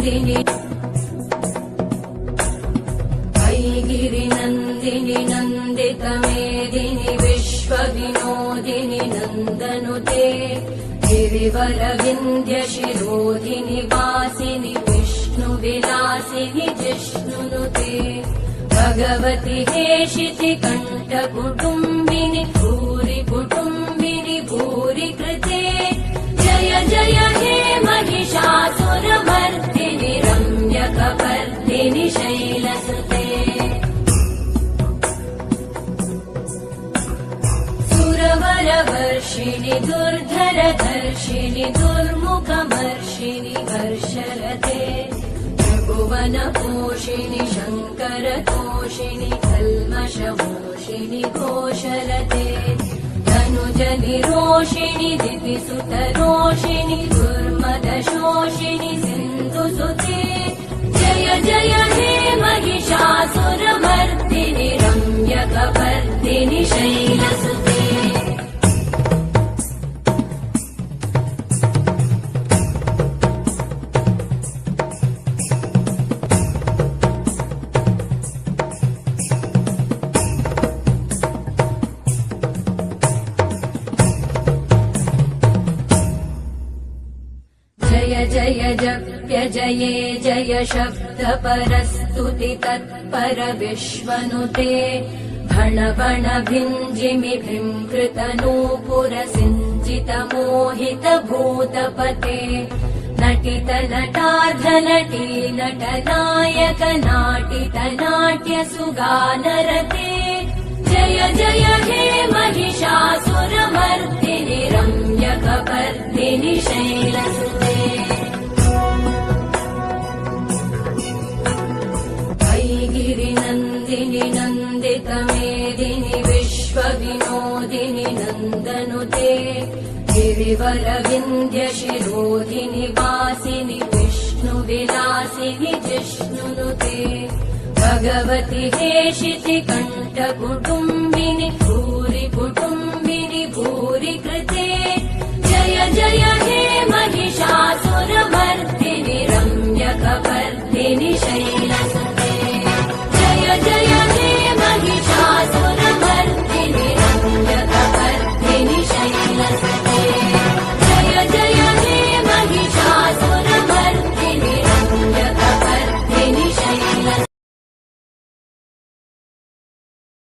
गिरिनन्दिनि गिरिनन्दिनि नन्दितमेदिनि विश्वविनोदिनि नन्दनुते गिरिवरविन्द्यशिरोधिनि वासिनि विष्णुविलासिनि जिष्णुनुते भगवति हेशिति कण्ठकुटुम्बिनि भूरि कुटुम्बिनि भूरि कृते जय जय हे महिषासुरमर्दिनि रम्यकपर्दिनि शैलसुते सुरवरवर्षिणि दुर्धरधर्षिणि दुर्मुखमर्षिणि हर्षरते त्रिभुवनपोषिणि शङ्करतोषिणि कल्मषमोषिणि घोषरते धनुजनिरोषिणि दितिसुतरोषिणि दुर्मदशोषिणि सिन्धुसुते जय जय हे महिषासुरमर्दिनि रम्यकपर्दिनि शैलसुते जय जप्य जये जय शब्दपरस्तुति तत्पर विश्वनुते भण भण भिञ्जिमि भृङ्कृतनूपुरसिञ्चित मोहित भूतपते नटित नटार्धनटी नटनायक नाटित नाट्य सुगानरते जय जय हे महिषासुरमर्दिनि रम्यकपर्दिनि शैलसुते गिरिनन्दिनि नन्दितमेदिनि विश्वविनोदिनि नन्दनुते गिरिवरविन्द्यशिरोधिनि वासिनि विष्णुविलासिनि जिष्णुनुते भगवति हेशिति कण्ठकुटुम्बिनि भूरि कुटुम्बिनि भूरि कृते जय जय हे महिषासुरमर्दिनि